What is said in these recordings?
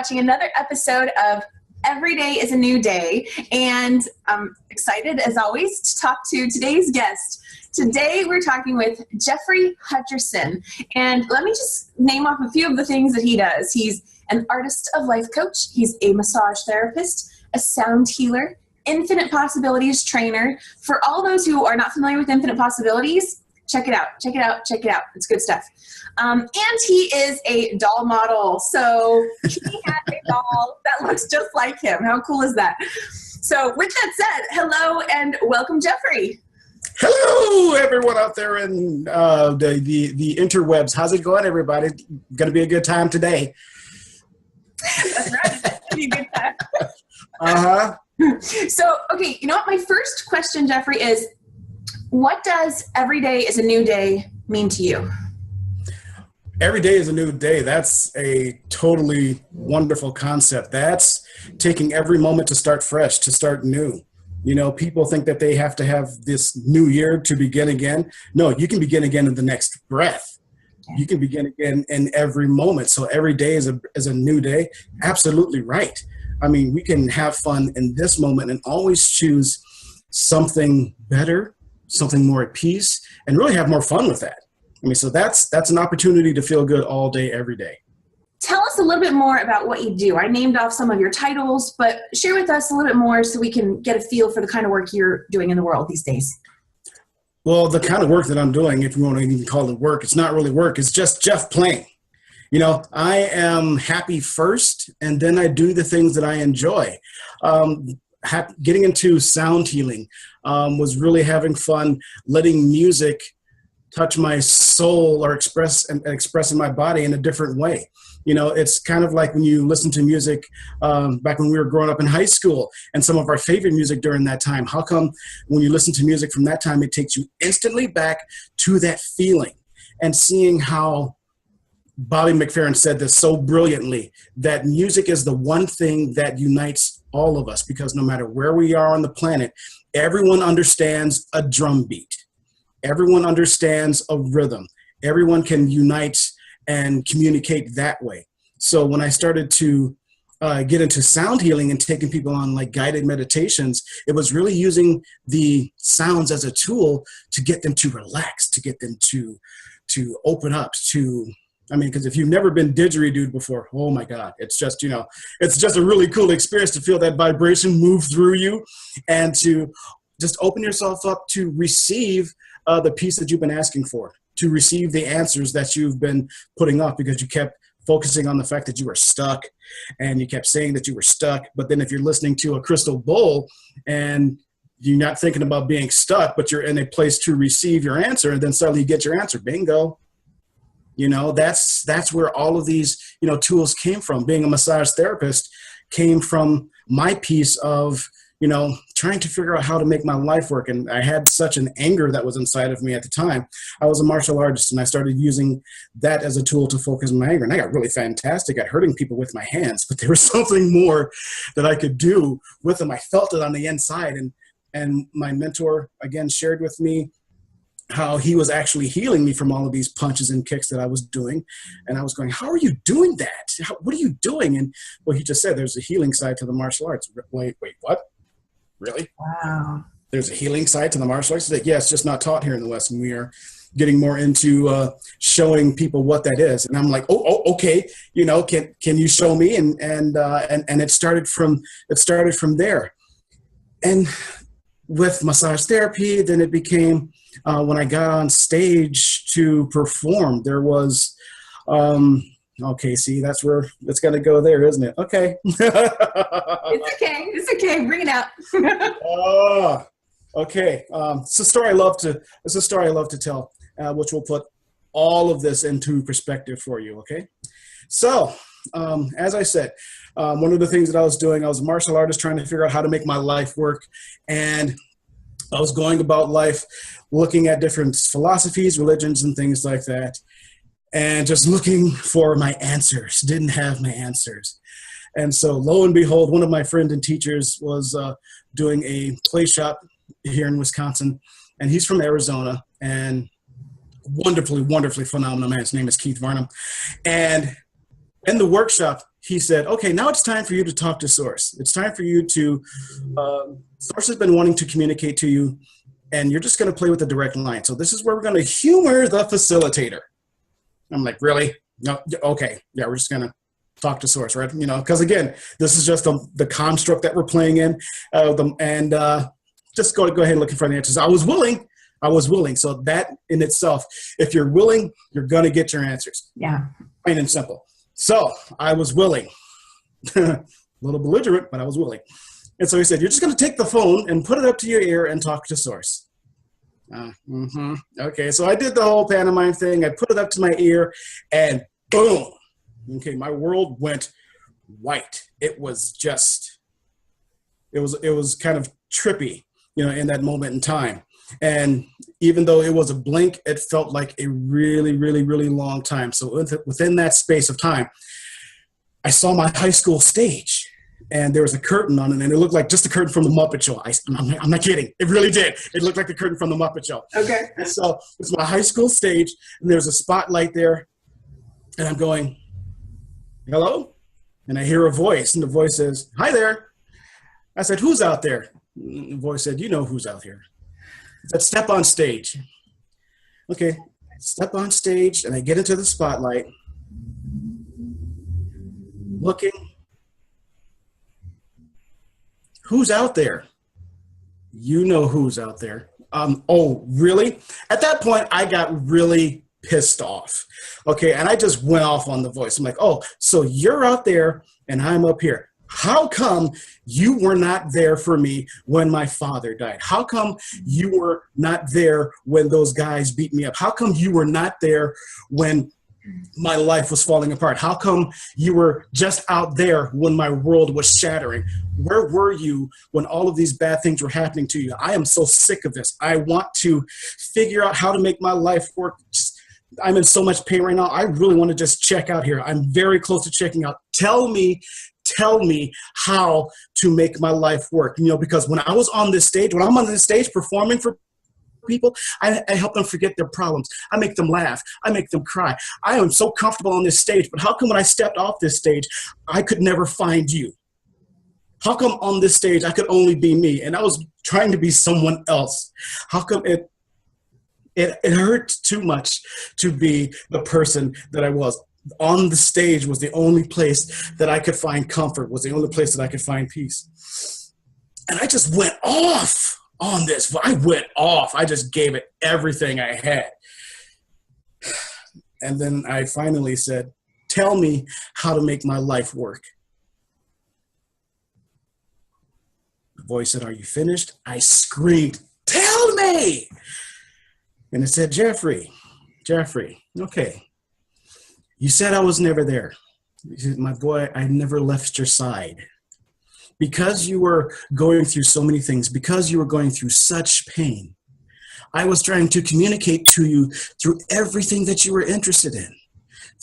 watching another episode of Every Day is a New Day, and I'm excited, as always, to talk to today's guest. Today, we're talking with Jeoffrey Hutcherson, and let me just name off a few of the things that he does. He's an artist of life coach, he's a massage therapist, a sound healer, infinite possibilities trainer. For all those who are not familiar with infinite possibilities, check it out. It's good stuff. And he is a doll model. So he had a doll that looks just like him. How cool is that? So with that said, hello and welcome, Jeoffrey. Hello, everyone out there in the interwebs. How's it going, everybody? Going to be a good time today. That's right. It's going to be a good time. Uh-huh. So, okay, you know what? My first question, Jeoffrey, is what does every day is a new day mean to you? Every day is a new day. That's a totally wonderful concept. That's taking every moment to start fresh, to start new. You know, people think that they have to have this new year to begin again. No, you can begin again in the next breath. You can begin again in every moment. So every day is a new day. Absolutely right. I mean, we can have fun in this moment and always choose something better, something more at peace, and really have more fun with that. I mean, so that's an opportunity to feel good all day, every day. Tell us a little bit more about what you do. I named off some of your titles, but share with us a little bit more so we can get a feel for the kind of work you're doing in the world these days. Well, the kind of work that I'm doing, if you want to even call it work, it's not really work. It's just Jeff playing. You know, I am happy first, and then I do the things that I enjoy. Getting into sound healing was really having fun, letting music touch my soul or express in my body in a different way. You know, it's kind of like when you listen to music back when we were growing up in high school and some of our favorite music during that time. How come when you listen to music from that time, it takes you instantly back to that feeling and seeing how Bobby McFerrin said this so brilliantly, that music is the one thing that unites all of us, because no matter where we are on the planet, everyone understands a drum beat. Everyone understands a rhythm. Everyone can unite and communicate that way. So when I started to get into sound healing and taking people on like guided meditations, it was really using the sounds as a tool to get them to relax, to get them to open up, because if you've never been didgeridooed before, oh my God, it's just, it's just a really cool experience to feel that vibration move through you and to just open yourself up to receive the peace that you've been asking for, to receive the answers that you've been putting off because you kept focusing on the fact that you were stuck and you kept saying that you were stuck. But then if you're listening to a crystal bowl and you're not thinking about being stuck, but you're in a place to receive your answer, and then suddenly you get your answer, bingo. You know, that's where all of these, tools came from. Being a massage therapist came from my piece of, trying to figure out how to make my life work. And I had such an anger that was inside of me at the time. I was a martial artist, and I started using that as a tool to focus my anger. And I got really fantastic at hurting people with my hands, but there was something more that I could do with them. I felt it on the inside. And my mentor, again, shared with me how he was actually healing me from all of these punches and kicks that I was doing. And I was going, how are you doing that? What are you doing? And well, he just said, there's a healing side to the martial arts. Wait, what? Really? Wow. There's a healing side to the martial arts? Like, yeah, it's just not taught here in the West. And we are getting more into showing people what that is. And I'm like, oh, okay. Can you show me? And it started from there. And with massage therapy, then it became, when I got on stage to perform, there was, okay, see, that's where it's going to go there, isn't it? Okay. It's okay. Bring it out. Oh, okay. It's a story I love to tell, which will put all of this into perspective for you. Okay. So, as I said, one of the things that I was doing, I was a martial artist trying to figure out how to make my life work. And I was going about life looking at different philosophies, religions, and things like that, and just looking for my answers. Didn't have my answers. And so lo and behold, one of my friends and teachers was doing a play shop here in Wisconsin, and he's from Arizona, and wonderfully, wonderfully phenomenal man. His name is Keith Varnum. And in the workshop, he said, okay, now it's time for you to talk to Source. It's time for you to, Source has been wanting to communicate to you, and you're just going to play with the direct line. So this is where we're going to humor the facilitator. I'm like, really? No, okay. Yeah, we're just going to talk to Source, right? You know, because again, this is just the construct that we're playing in, just go ahead and look for the answers. I was willing. So that in itself, if you're willing, you're going to get your answers. Yeah. Plain and simple. So I was willing. A little belligerent, but I was willing. And so he said, you're just going to take the phone and put it up to your ear and talk to Source. Okay, so I did the whole pantomime thing. I put it up to my ear, and boom. Okay, my world went white. It was kind of trippy, you know, in that moment in time. And even though it was a blink, it felt like a really, really, really long time. So within that space of time, I saw my high school stage, and there was a curtain on it, and it looked like just a curtain from the Muppet Show. I'm not kidding. It really did. It looked like the curtain from the Muppet Show. Okay. And so it's my high school stage, and there's a spotlight there, and I'm going, hello? And I hear a voice, and the voice says, hi there. I said, who's out there? And the voice said, you know who's out here. I said, step on stage. Okay, step on stage, and I get into the spotlight, looking. Who's out there? You know who's out there. Oh, really? At that point, I got really pissed off. Okay, and I just went off on the voice. I'm like, oh, so you're out there, and I'm up here. How come you were not there for me when my father died? How come you were not there when those guys beat me up? How come you were not there when my life was falling apart? How come you were just out there when my world was shattering? Where were you when all of these bad things were happening to you? I am so sick of this. I want to figure out how to make my life work. I'm in so much pain right now. I really want to just check out here. I'm very close to checking out. Tell me how to make my life work. You know, because when I was on this stage, when I'm on this stage performing for people, I help them forget their problems. I make them laugh. I make them cry. I am so comfortable on this stage, but how come when I stepped off this stage, I could never find you? How come on this stage, I could only be me? And I was trying to be someone else. How come it hurt too much to be the person that I was? On the stage was the only place that I could find comfort, was the only place that I could find peace. And I just went off on this. I went off. I just gave it everything I had. And then I finally said, tell me how to make my life work. The voice said, are you finished? I screamed, tell me! And it said, Jeoffrey, okay. You said I was never there. You said, my boy, I never left your side. Because you were going through so many things, because you were going through such pain, I was trying to communicate to you through everything that you were interested in,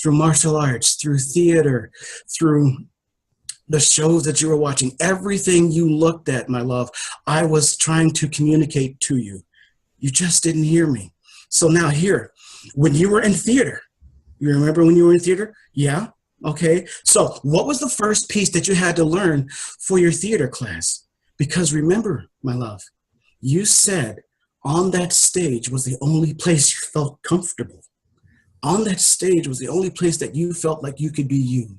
through martial arts, through theater, through the shows that you were watching, everything you looked at, my love, I was trying to communicate to you. You just didn't hear me. So now here, when you were in theater, you remember when you were in theater? Yeah? Okay. So what was the first piece that you had to learn for your theater class? Because remember, my love, you said on that stage was the only place you felt comfortable. On that stage was the only place that you felt like you could be you.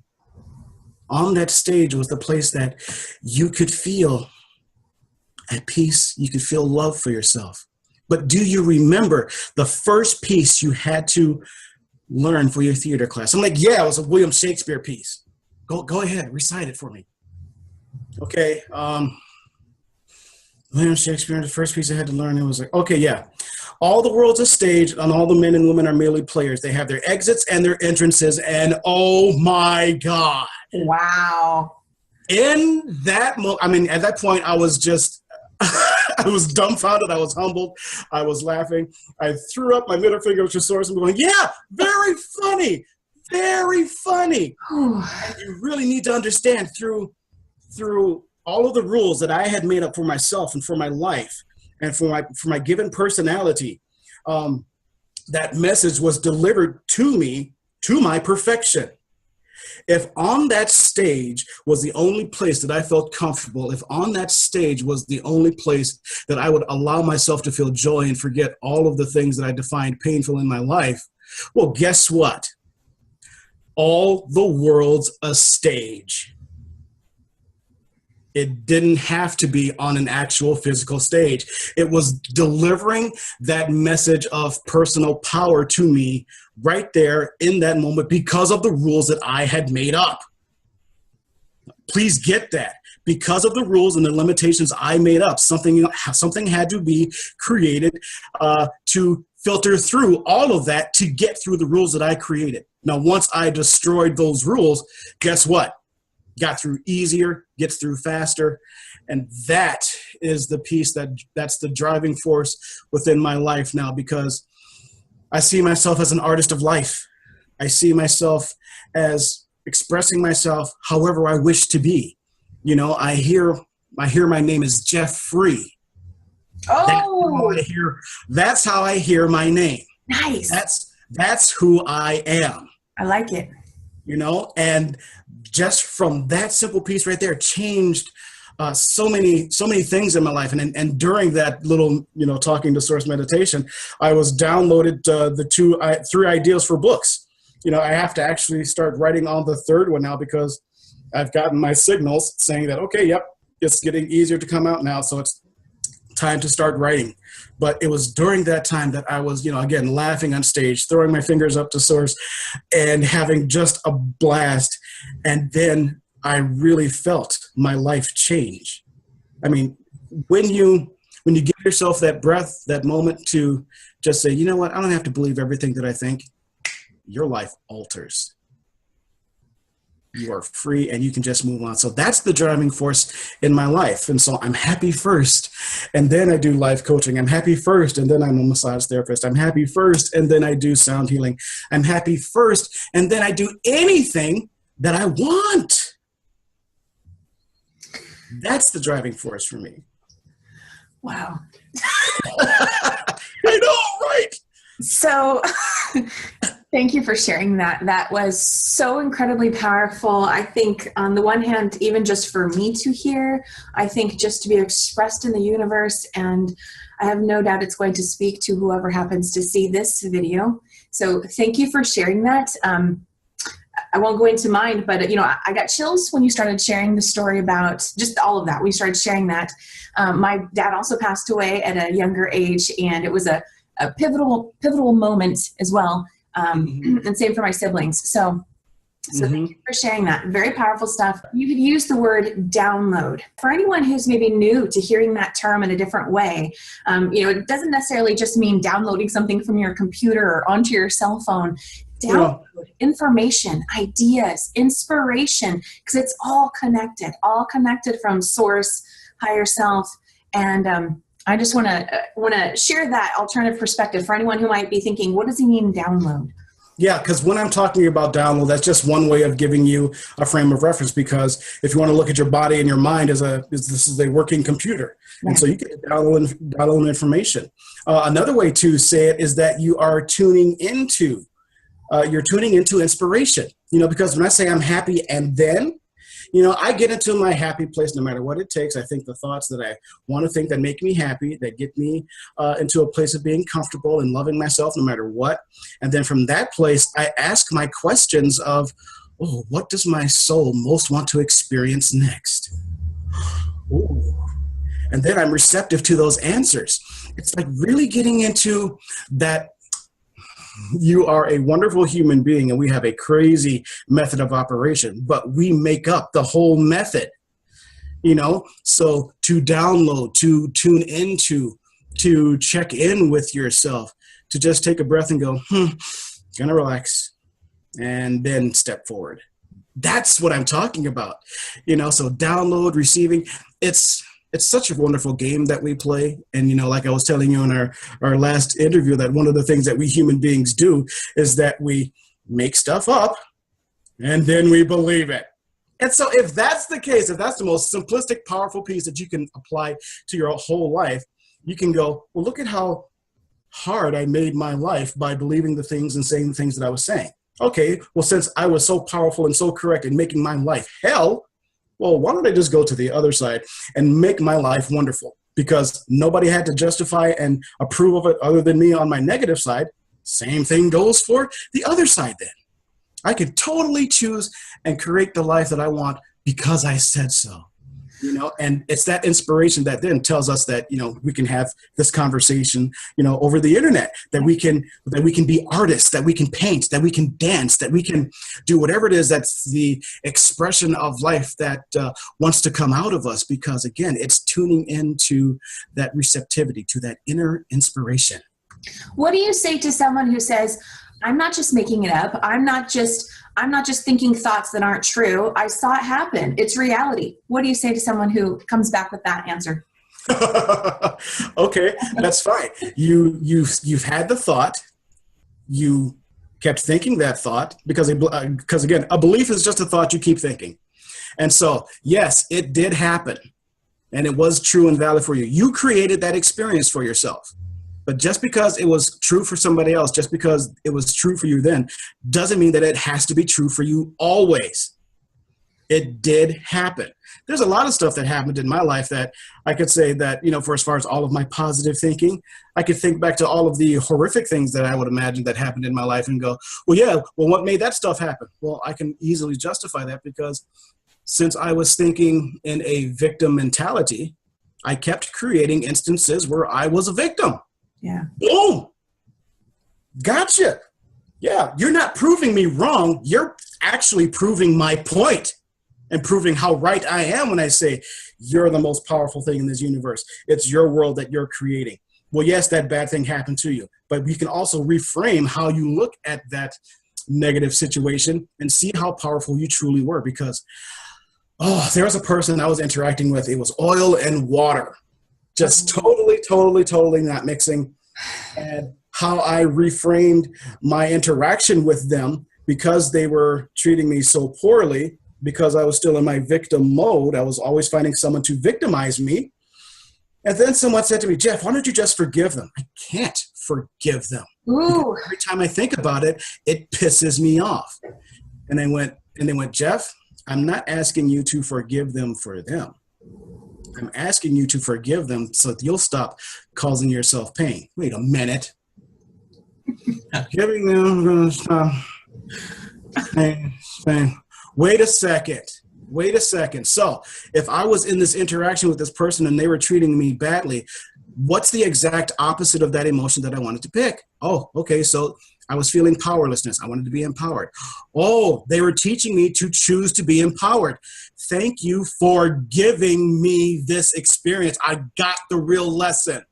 On that stage was the place that you could feel at peace. You could feel love for yourself. But do you remember the first piece you had to learn for your theater class? I'm like, yeah, it was a William Shakespeare piece. Go ahead, recite it for me. Okay, William Shakespeare, the first piece I had to learn, it was like, okay, yeah. All the world's a stage, and all the men and women are merely players. They have their exits and their entrances, and oh my God. Wow. In that moment, I mean, at that point, I was just, I was dumbfounded. I was humbled. I was laughing. I threw up my middle finger to Source and going, yeah, very funny, very funny. You really need to understand through all of the rules that I had made up for myself and for my life and for my given personality, that message was delivered to me, to my perfection. If on that stage was the only place that I felt comfortable, if on that stage was the only place that I would allow myself to feel joy and forget all of the things that I defined painful in my life, well, guess what? All the world's a stage. It didn't have to be on an actual physical stage. It was delivering that message of personal power to me right there in that moment because of the rules that I had made up. Please get that. Because of the rules and the limitations I made up, something had to be created to filter through all of that to get through the rules that I created. Now, once I destroyed those rules, guess what? Got through easier, gets through faster. And that is the piece that's the driving force within my life now, because I see myself as an artist of life. I see myself as expressing myself however I wish to be. You know, I hear my name is Jeoffrey. Oh, that's how I hear my name. Nice. That's who I am. I like it. You know, and just from that simple piece right there changed so many things in my life. And during that little, talking to source meditation, I was downloaded the 3 ideas for books. I have to actually start writing on the 3rd one now, because I've gotten my signals saying that, okay, yep, it's getting easier to come out now. So it's time to start writing. But it was during that time that I was, again, laughing on stage, throwing my fingers up to source and having just a blast. And then I really felt my life change. I mean, when you give yourself that breath, that moment to just say, you know what, I don't have to believe everything that I think, your life alters. You are free and you can just move on. So that's the driving force in my life. And so I'm happy first, and then I do life coaching. I'm happy first, and then I'm a massage therapist. I'm happy first, and then I do sound healing. I'm happy first, and then I do anything that I want. That's the driving force for me. Wow. I know, right? So thank you for sharing that. That was so incredibly powerful. I think on the one hand, even just for me to hear, I think just to be expressed in the universe, and I have no doubt it's going to speak to whoever happens to see this video. So thank you for sharing that. I won't go into mine, but I got chills when you started sharing the story about just all of that. We started sharing that. My dad also passed away at a younger age, and it was a pivotal moment as well. And same for my siblings. So thank you for sharing that. Very powerful stuff. You could use the word download. For anyone who's maybe new to hearing that term in a different way, it doesn't necessarily just mean downloading something from your computer or onto your cell phone. Download information, ideas, inspiration, because it's all connected from source, higher self. And I just want to share that alternative perspective for anyone who might be thinking, what does he mean download? Yeah, because when I'm talking about download, that's just one way of giving you a frame of reference, because if you want to look at your body and your mind this is a working computer. And so you can download information. Another way to say it is that you are tuning into inspiration, because when I say I'm happy and then, I get into my happy place no matter what it takes. I think the thoughts that I want to think that make me happy, that get me into a place of being comfortable and loving myself no matter what. And then from that place, I ask my questions of, what does my soul most want to experience next? Ooh. And then I'm receptive to those answers. It's like really getting into that. You are a wonderful human being, and we have a crazy method of operation, but we make up the whole method, So to download, to tune into, to check in with yourself, to just take a breath and go, gonna relax, and then step forward. That's what I'm talking about, So download, receiving, it's such a wonderful game that we play. And, like I was telling you in our last interview, that one of the things that we human beings do is that we make stuff up and then we believe it. And so if that's the case, if that's the most simplistic, powerful piece that you can apply to your whole life, you can go, well, look at how hard I made my life by believing the things and saying the things that I was saying. Okay, well, since I was so powerful and so correct in making my life hell, well, why don't I just go to the other side and make my life wonderful? Because nobody had to justify and approve of it other than me on my negative side. Same thing goes for the other side then. I could totally choose and create the life that I want because I said so. And it's that inspiration that then tells us that, we can have this conversation, over the internet, that we can be artists, that we can paint, that we can dance, that we can do whatever it is that's the expression of life that wants to come out of us, because again, it's tuning into that receptivity, to that inner inspiration. What do you say to someone who says, I'm not just making it up. I'm not just thinking thoughts that aren't true. I saw it happen. It's reality. What do you say to someone who comes back with that answer? Okay, that's fine. You've had the thought. You kept thinking that thought because again, a belief is just a thought you keep thinking. And so, yes, it did happen. And it was true and valid for you. You created that experience for yourself. But just because it was true for somebody else, just because it was true for you then, doesn't mean that it has to be true for you always. It did happen. There's a lot of stuff that happened in my life that I could say that, for as far as all of my positive thinking, I could think back to all of the horrific things that I would imagine that happened in my life and go, well, what made that stuff happen? Well, I can easily justify that because since I was thinking in a victim mentality, I kept creating instances where I was a victim. Yeah. Boom. Gotcha. Yeah. You're not proving me wrong. You're actually proving my point and proving how right I am when I say you're the most powerful thing in this universe. It's your world that you're creating. Well, yes, that bad thing happened to you, but we can also reframe how you look at that negative situation and see how powerful you truly were. Because, there was a person I was interacting with. It was oil and water. Just totally not mixing. And how I reframed my interaction with them because they were treating me so poorly, because I was still in my victim mode. I was always finding someone to victimize me. And then someone said to me, Jeff, why don't you just forgive them? I can't forgive them. Every time I think about it, it pisses me off. And they went, Jeff, I'm not asking you to forgive them for them. I'm asking you to forgive them so that you'll stop causing yourself pain. Wait a minute. Giving them pain. Wait a second. So if I was in this interaction with this person and they were treating me badly, what's the exact opposite of that emotion that I wanted to pick? Oh, okay. So I was feeling powerlessness. I wanted to be empowered. Oh, they were teaching me to choose to be empowered. Thank you for giving me this experience. I got the real lesson.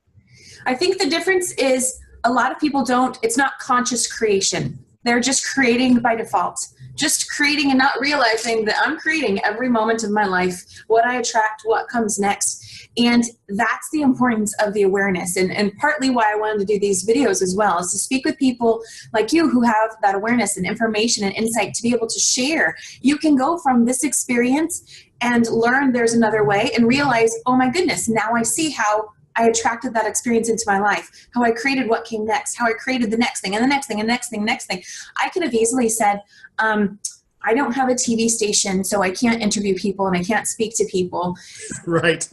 I think the difference is a lot of people it's not conscious creation. They're just creating by default. Just creating and not realizing that I'm creating every moment of my life, what I attract, what comes next. And that's the importance of the awareness. And partly why I wanted to do these videos as well is to speak with people like you who have that awareness and information and insight to be able to share. You can go from this experience and learn there's another way and realize, oh my goodness, now I see how I attracted that experience into my life, how I created what came next, how I created the next thing and the next thing and next thing. I could have easily said, I don't have a TV station, so I can't interview people and I can't speak to people. Right.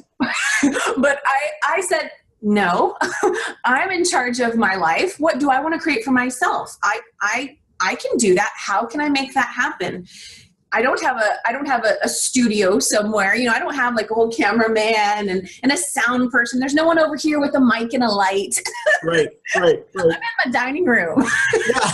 But I said, no, I'm in charge of my life. What do I want to create for myself? I can do that. How can I make that happen? I don't have a studio somewhere. I don't have like a whole cameraman and a sound person. There's no one over here with a mic and a light. Right. I'm in my dining room. Yeah.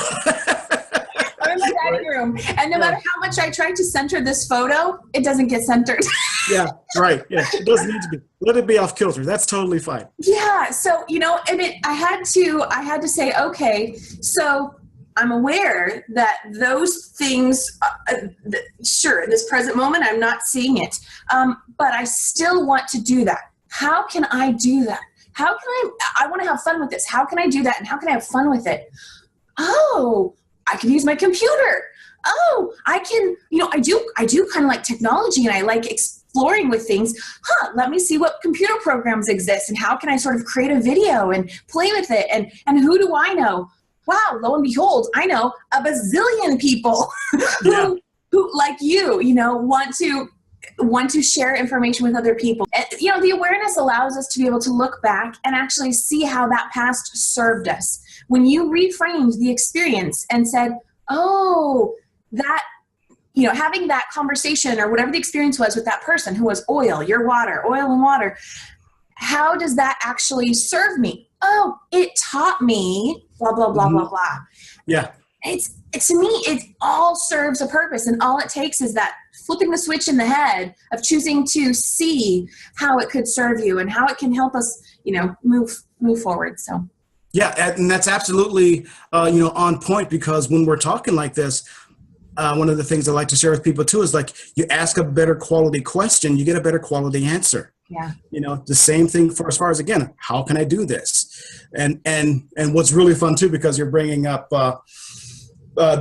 I'm in my dining room. And no matter how much I try to center this photo, it doesn't get centered. Yeah, right. Yeah, it doesn't need to be. Let it be off kilter. That's totally fine. Yeah. So, I had to say, okay, so I'm aware that those things, sure, in this present moment, I'm not seeing it. But I still want to do that. How can I do that? How can I want to have fun with this. How can I do that? And how can I have fun with it? Oh, I can use my computer. Oh, I can, I do kind of like technology and I like exploring with things. Let me see what computer programs exist and how can I sort of create a video and play with it. And who do I know? wow, lo and behold, I know a bazillion people Yeah. who like you know, want to share information with other people. And, you know, the awareness allows us to be able to look back and actually see how that past served us. When you reframed the experience and said, oh, that, you know, having that conversation or whatever the experience was with that person who was oil, your water, oil and water, how does that actually serve me? Oh, it taught me blah, blah, blah, blah, blah. Yeah. It's to me, it all serves a purpose, and all it takes is that flipping the switch in the head of choosing to see how it could serve you and how it can help us, you know, move forward. So Yeah, and that's absolutely on point, because when we're talking like this, one of the things I like to share with people too is, like, you ask a better quality question, you get a better quality answer. yeah. You know, the same thing for as far as, again, how can I do this? And what's really fun too, because you're bringing up a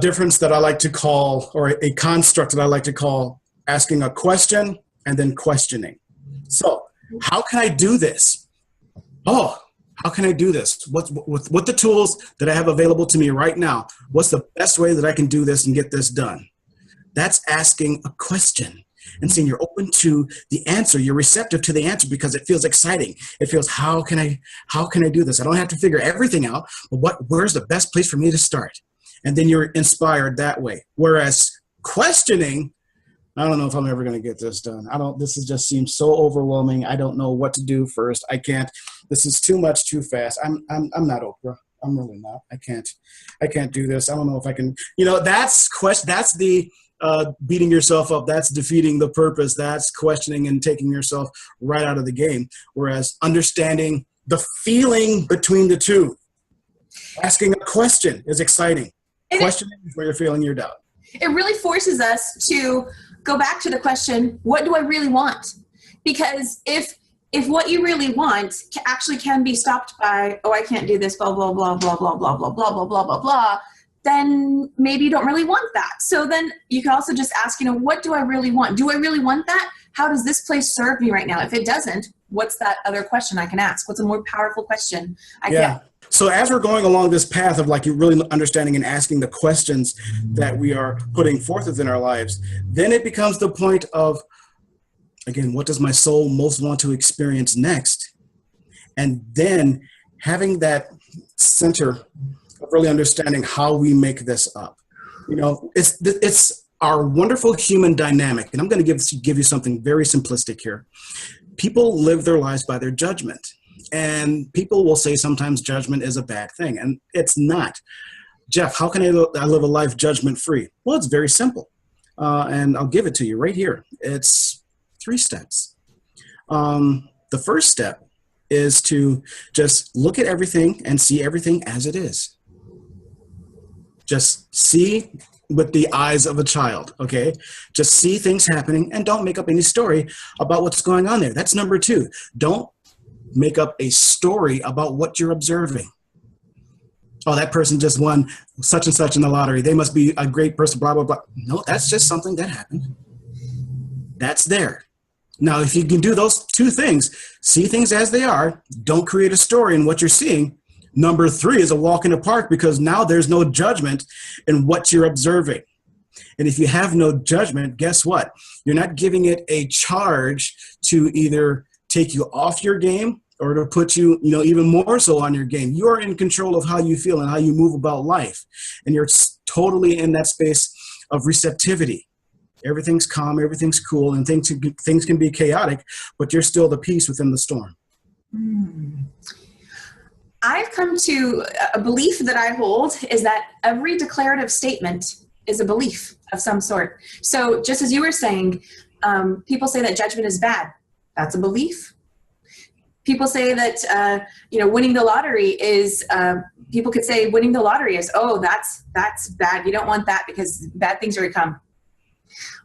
difference that I like to call, or a construct that I like to call, asking a question and then questioning. So how can I do this? Oh, how can I do this? What the tools that I have available to me right now? What's the best way that I can do this and get this done? That's asking a question and saying you're open to the answer. You're receptive to the answer because it feels exciting. It feels, how can I do this? I don't have to figure everything out, but where's the best place for me to start? And then you're inspired that way. Whereas questioning, I don't know if I'm ever going to get this done. This just seems so overwhelming. I don't know what to do first. I can't, this is too much, too fast. I'm not Oprah. I'm really not. I can't do this. I don't know if I can, that's the beating yourself up. That's defeating the purpose. That's questioning and taking yourself right out of the game. Whereas understanding the feeling between the two, asking a question is exciting. Questioning is where you're feeling your doubt. It really forces us to go back to the question, what do I really want? Because if what you really want actually can be stopped by, oh, I can't do this, blah, blah, blah, blah, blah, blah, blah, blah, blah, blah, blah, blah, then maybe you don't really want that. So then you can also just ask, what do I really want? Do I really want that? How does this place serve me right now? If it doesn't, what's that other question I can ask? What's a more powerful question I can ask? So as we're going along this path of, like, you really understanding and asking the questions that we are putting forth within our lives, then it becomes the point of, again, what does my soul most want to experience next? And then having that center of really understanding how we make this up. It's our wonderful human dynamic. And I'm going to give you something very simplistic here. People live their lives by their judgment. And people will say sometimes judgment is a bad thing, and it's not. Jeff, how can I live a life judgment-free? Well, it's very simple, and I'll give it to you right here. It's 3 steps. The first step is to just look at everything and see everything as it is. Just see with the eyes of a child, okay? Just see things happening and don't make up any story about what's going on there. That's number 2. Don't make up a story about what you're observing. Oh, that person just won such and such in the lottery. They must be a great person, blah, blah, blah. No, that's just something that happened. That's there. Now, if you can do those 2 things, see things as they are, don't create a story in what you're seeing. Number 3 is a walk in the park, because now there's no judgment in what you're observing. And if you have no judgment, guess what? You're not giving it a charge to either take you off your game or to put you, even more so on your game. You are in control of how you feel and how you move about life. And you're totally in that space of receptivity. Everything's calm, everything's cool, and things can be chaotic, but you're still the peace within the storm. I've come to a belief that I hold is that every declarative statement is a belief of some sort. So just as you were saying, people say that judgment is bad. That's a belief. People say that, winning the lottery is, people could say winning the lottery is, oh, that's bad. You don't want that because bad things are to come.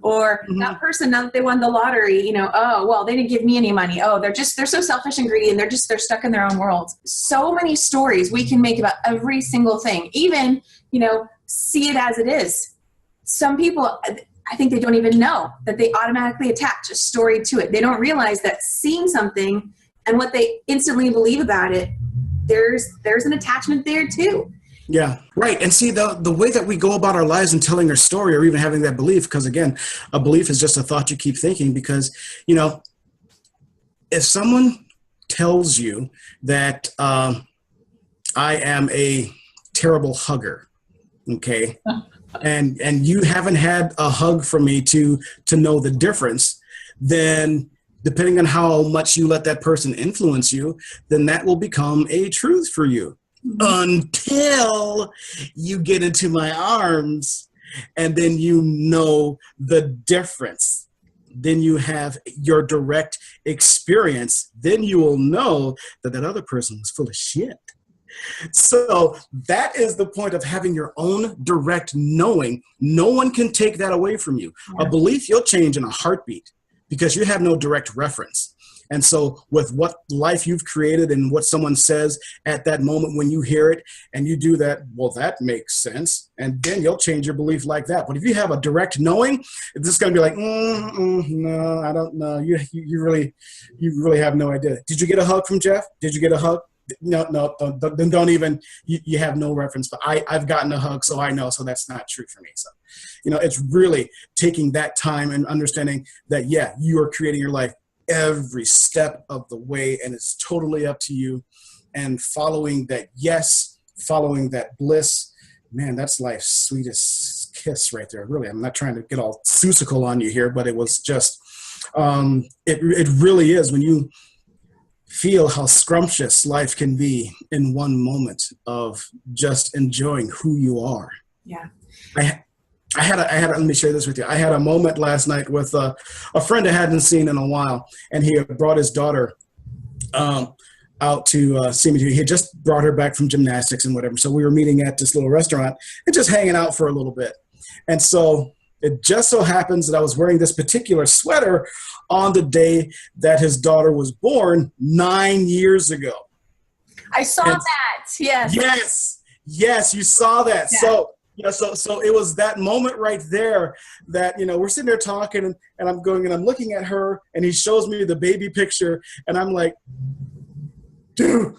Or that person, now that they won the lottery, oh, well, they didn't give me any money. Oh, they're so selfish and greedy, and they're stuck in their own world. So many stories we can make about every single thing, even, see it as it is. Some people, I think they don't even know that they automatically attach a story to it. They don't realize that seeing something and what they instantly believe about it, there's an attachment there too. Yeah, right. And see, the way that we go about our lives and telling our story or even having that belief, because again, a belief is just a thought you keep thinking because, if someone tells you that I am a terrible hugger, okay, and you haven't had a hug from me to know the difference, then depending on how much you let that person influence you, then that will become a truth for you until you get into my arms and then you know the difference. Then you have your direct experience. Then you will know that that other person was full of shit. So that is the point of having your own direct knowing. No one can take that away from you. A belief you'll change in a heartbeat because you have no direct reference. And so with what life you've created and what someone says at that moment when you hear it and you do that, well, that makes sense. And then you'll change your belief like that. But if you have a direct knowing, it's just going to be like, no, I don't know. You really have no idea. Did you get a hug from Jeff? Did you get a hug? No, then don't even, you have no reference. But I've gotten a hug, so I know, so that's not true for me. So, it's really taking that time and understanding that, yeah, you are creating your life every step of the way, and it's totally up to you. And following that yes, following that bliss, man, that's life's sweetest kiss right there. Really, I'm not trying to get all susical on you here, but it was just, it really is when you feel how scrumptious life can be in one moment of just enjoying who you are. Yeah. I had let me share this with you. I had a moment last night with a friend I hadn't seen in a while, and he had brought his daughter out to see me. He had just brought her back from gymnastics and whatever. So we were meeting at this little restaurant and just hanging out for a little bit. And so it just so happens that I was wearing this particular sweater on the day that his daughter was born 9 years ago. I saw that. Yes. Yes, you saw that. Yeah. So it was that moment right there that, we're sitting there talking and I'm going and I'm looking at her and he shows me the baby picture and I'm like, dude,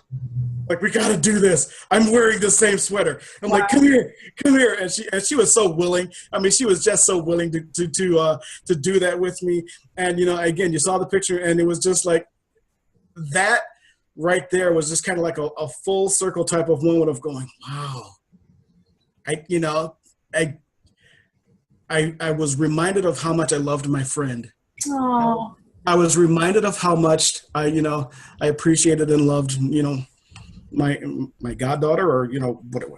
like, we got to do this. I'm wearing the same sweater. I'm like, come here. And she was so willing. I mean, she was just so willing to do that with me. And, again, you saw the picture and it was just like that right there was just kind of like a full circle type of moment of going, wow. I was reminded of how much I loved my friend. Oh. I was reminded of how much I appreciated and loved, my goddaughter, or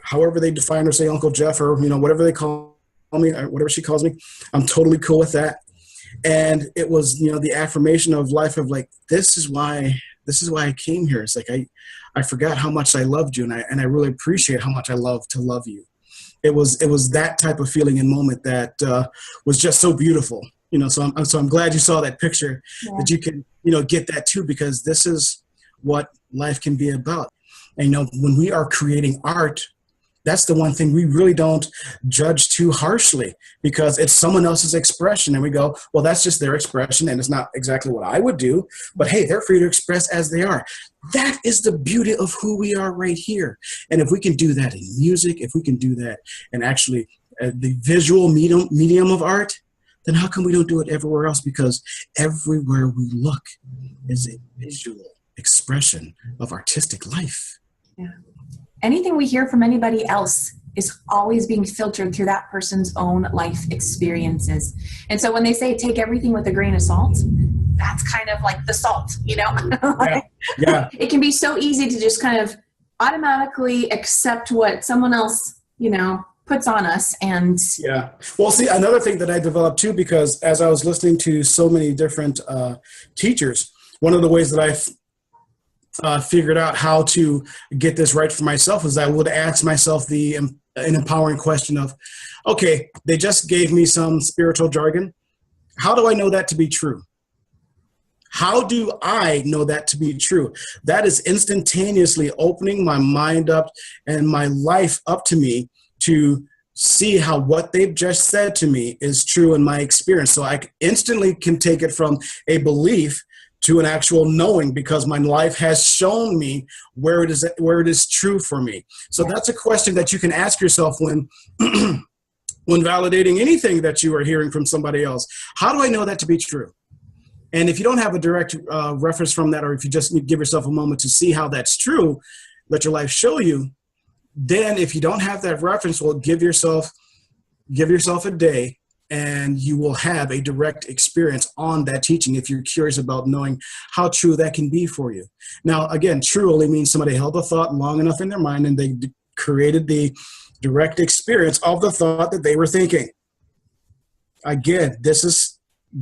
however they define or say Uncle Jeff, or whatever they call me, or whatever she calls me. I'm totally cool with that. And it was the affirmation of life of like, this is why I came here. It's like I forgot how much I loved you, and I really appreciate how much I love to love you. It was that type of feeling and moment that was just so beautiful. So I'm glad you saw that picture, that you can get that too, because this is what life can be about. And when we are creating art, that's the one thing we really don't judge too harshly, because it's someone else's expression. And we go, well, that's just their expression, and it's not exactly what I would do. But hey, they're free to express as they are. That is the beauty of who we are right here. And if we can do that in music, if we can do that in actually the visual medium of art, then how come we don't do it everywhere else? Because everywhere we look is a visual expression of artistic life. Yeah. Anything we hear from anybody else is always being filtered through that person's own life experiences. And so when they say take everything with a grain of salt, that's kind of like the salt, Yeah. It can be so easy to just kind of automatically accept what someone else, puts on us. And yeah. Well, see, another thing that I developed too, because as I was listening to so many different teachers, one of the ways that I figured out how to get this right for myself is I would ask myself an empowering question of, okay, they just gave me some spiritual jargon. How do I know that to be true? How do I know that to be true? That is instantaneously opening my mind up and my life up to me to see how what they've just said to me is true in my experience. So I instantly can take it from a belief to an actual knowing, because my life has shown me where it is true for me. So that's a question that you can ask yourself when when validating anything that you are hearing from somebody else. How do I know that to be true? And if you don't have a direct reference from that, or if you just give yourself a moment to see how that's true, let your life show you, then if you don't have that reference, well, give yourself a day, and you will have a direct experience on that teaching if you're curious about knowing how true that can be for you. Now, again, true only means somebody held a thought long enough in their mind and they created the direct experience of the thought that they were thinking. Again,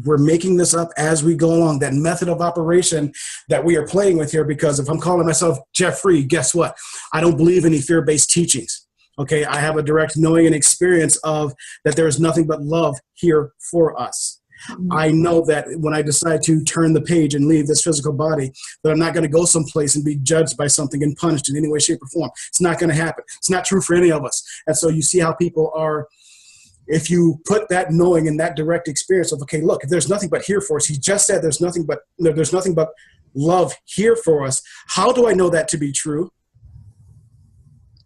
we're making this up as we go along, that method of operation that we are playing with here, because if I'm calling myself Jeoffrey, guess what? I don't believe in any fear-based teachings. Okay, I have a direct knowing and experience of that there is nothing but love here for us. I know that when I decide to turn the page and leave this physical body, that I'm not going to go someplace and be judged by something and punished in any way, shape, or form. It's not going to happen. It's not true for any of us. And so you see how people are, if you put that knowing and that direct experience of, okay, look, if there's nothing but here for us, he just said there's nothing but love here for us. How do I know that to be true?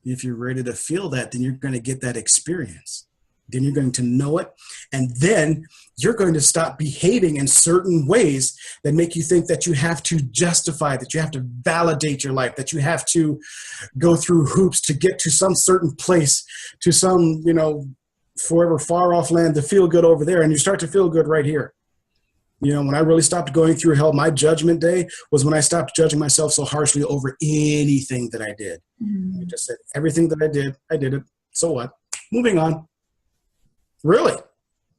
If you're ready to feel that, then you're going to get that experience. Then you're going to know it. And then you're going to stop behaving in certain ways that make you think that you have to justify, that you have to validate your life, that you have to go through hoops to get to some certain place, to some, forever far off land to feel good over there. And you start to feel good right here. When I really stopped going through hell, my judgment day was when I stopped judging myself so harshly over anything that I did. I just said, everything that I did it. So what? Moving on. Really?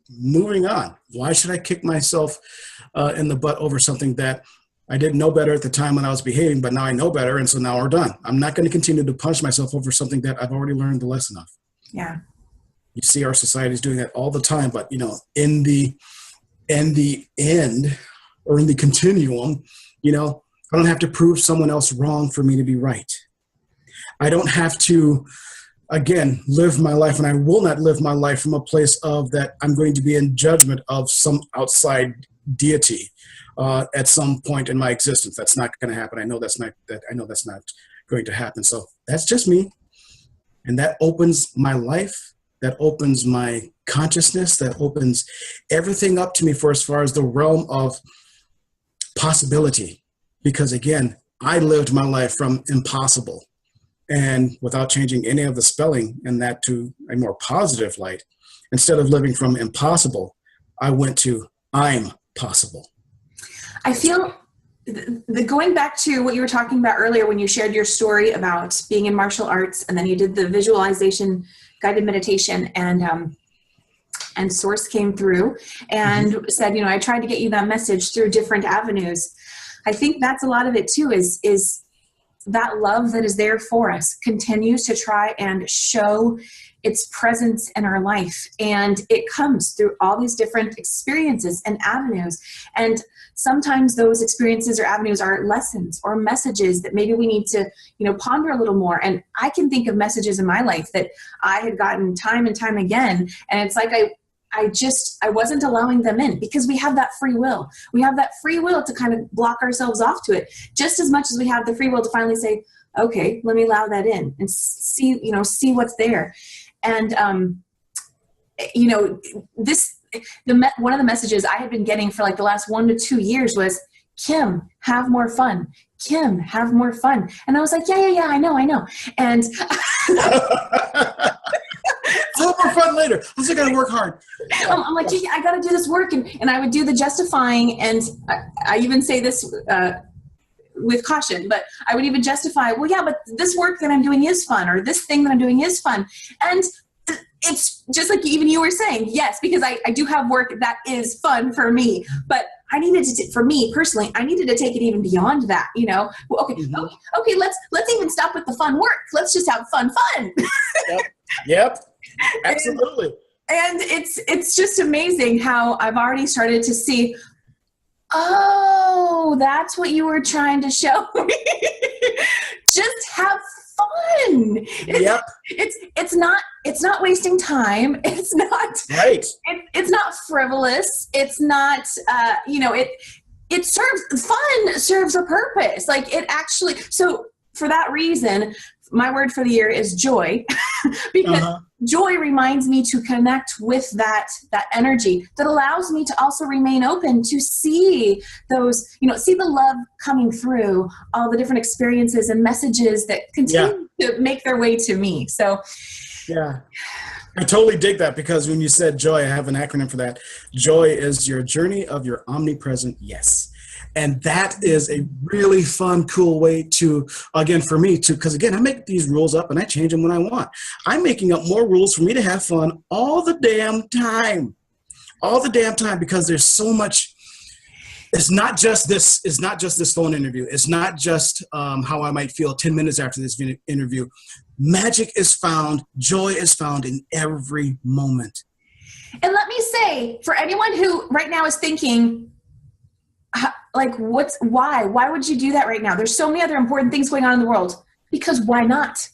Moving on. Why should I kick myself in the butt over something that I didn't know better at the time when I was behaving, but now I know better, and so now we're done. I'm not going to continue to punish myself over something that I've already learned the lesson of. Yeah. You see our society is doing that all the time, but, in the end, or in the continuum, I don't have to prove someone else wrong for me to be right. I don't have to, again, live my life, and I will not live my life from a place of that I'm going to be in judgment of some outside deity at some point in my existence. That's not going to happen. I know that's not going to happen. So that's just me. And that opens my life. That opens my consciousness, that opens everything up to me for as far as the realm of possibility. Because again, I lived my life from impossible, and without changing any of the spelling and that to a more positive light, instead of living from impossible, I went to I'm possible. I feel going back to what you were talking about earlier when you shared your story about being in martial arts, and then you did the visualization guided meditation, and Source came through and said, I tried to get you that message through different avenues. I think that's a lot of it too, is that love that is there for us continues to try and show its presence in our life. And it comes through all these different experiences and avenues. And sometimes those experiences or avenues are lessons or messages that maybe we need to, ponder a little more. And I can think of messages in my life that I had gotten time and time again. And it's like I wasn't allowing them in, because we have that free will. We have that free will to kind of block ourselves off to it, just as much as we have the free will to finally say, okay, let me allow that in and see what's there. And, one of the messages I had been getting for like the last 1 to 2 years was, Kim, have more fun. Kim, have more fun. And I was like, yeah, I know. And I'll have more fun later. I'm still gonna work hard. I'm like, yeah, I got to do this work. And I would do the justifying. And I even say this with caution, but I would even justify, well, yeah, but this work that I'm doing is fun, or this thing that I'm doing is fun. And it's just like even you were saying, yes, because I do have work that is fun for me, but I needed to, for me personally, I needed to take it even beyond that, Well, okay, let's even stop with the fun work. Let's just have fun. Yep. Absolutely. And it's just amazing how I've already started to see, oh, that's what you were trying to show me. Just have fun. Yep. It's not wasting time. It's not right. It's not frivolous. It's not it serves, fun serves a purpose. Like it actually, so for that reason, my word for the year is joy, because joy reminds me to connect with that energy that allows me to also remain open to see those, see the love coming through all the different experiences and messages that continue to make their way to me. So yeah, I totally dig that, because when you said joy, I have an acronym for that. Joy is your journey of your omnipresent yes. And that is a really fun, cool way to, again, for me to, because again, I make these rules up and I change them when I want. I'm making up more rules for me to have fun all the damn time. All the damn time, because there's so much. It's not just this phone interview. It's not just how I might feel 10 minutes after this interview. Magic is found, joy is found in every moment. And let me say, for anyone who right now is thinking, like, why would you do that right now? There's so many other important things going on in the world. Because why not?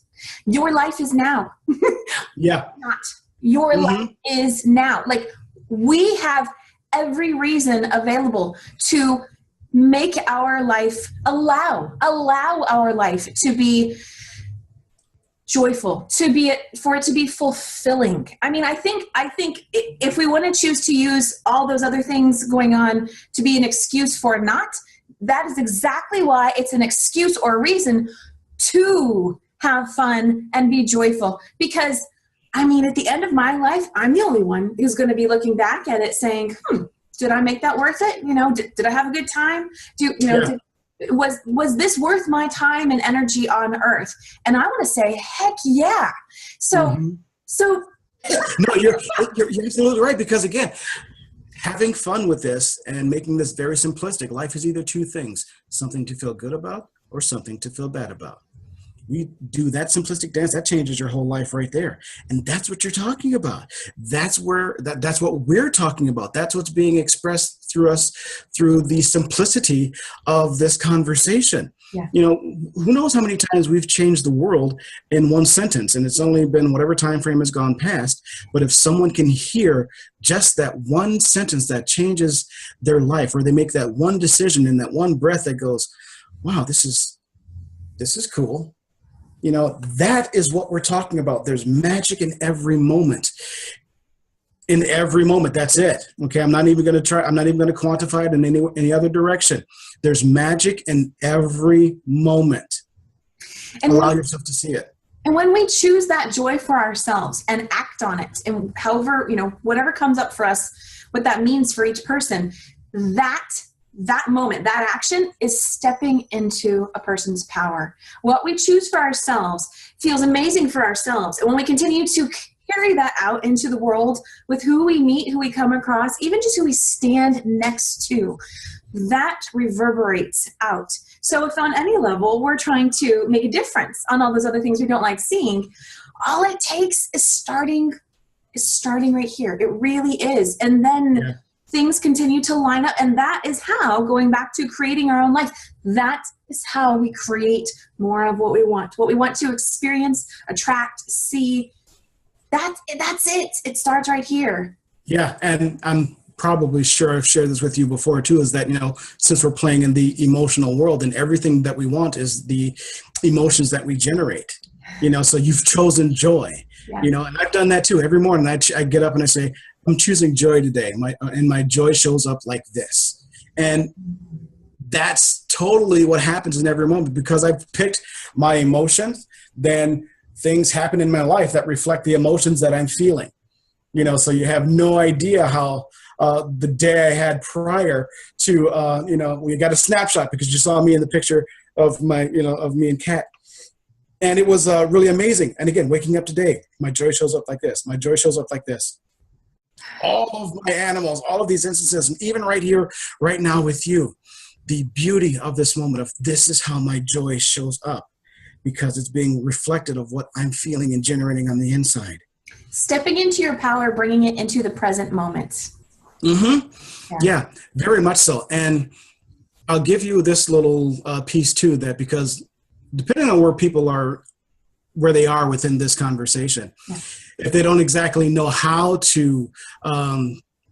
Your life is now. Yeah. Not. Your life is now. Like, we have every reason available to make our life, allow our life to be joyful, for it to be fulfilling. I mean, I think if we want to choose to use all those other things going on to be an excuse for not, that is exactly why it's an excuse or a reason to have fun and be joyful. Because, I mean, at the end of my life, I'm the only one who's going to be looking back at it saying, did I make that worth it? Did I have a good time? Was this worth my time and energy on earth? And I want to say, heck yeah. So no, you're absolutely right, because again, having fun with this and making this very simplistic, life is either two things: something to feel good about or something to feel bad about. You do that simplistic dance, that changes your whole life right there. And that's what you're talking about. That's what we're talking about. That's what's being expressed through us, through the simplicity of this conversation. Yeah. Who knows how many times we've changed the world in one sentence, and it's only been whatever time frame has gone past. But if someone can hear just that one sentence that changes their life, or they make that one decision in that one breath that goes, wow, this is cool. That is what we're talking about. There's magic in every moment. In every moment, that's it. Okay, I'm not even going to quantify it in any other direction. There's magic in every moment. And allow yourself to see it. And when we choose that joy for ourselves and act on it, and however, whatever comes up for us, what that means for each person, that moment, that action is stepping into a person's power. What we choose for ourselves feels amazing for ourselves. And when we continue to carry that out into the world with who we meet, who we come across, even just who we stand next to, that reverberates out. So if on any level we're trying to make a difference on all those other things we don't like seeing, all it takes is starting right here. It really is. And then things continue to line up. And that is how, going back to creating our own life, that is how we create more of what we want to experience, attract, see. That's it. It starts right here. Yeah. And I'm probably sure I've shared this with you before too, is that, since we're playing in the emotional world, and everything that we want is the emotions that we generate, so you've chosen joy, and I've done that too. Every morning I get up and I say, I'm choosing joy today. My joy shows up like this. And that's totally what happens in every moment, because I've picked my emotions. Then things happen in my life that reflect the emotions that I'm feeling. So you have no idea how the day I had prior to, we got a snapshot because you saw me in the picture of of me and Kat. And it was really amazing. And again, waking up today, my joy shows up like this. My joy shows up like this. All of my animals, all of these instances, and even right here, right now with you, the beauty of this moment of this is how my joy shows up, because it's being reflected of what I'm feeling and generating on the inside. Stepping into your power, bringing it into the present moment. Yeah, very much so. And I'll give you this little piece too, that because depending on where people are, where they are within this conversation, if they don't exactly know how to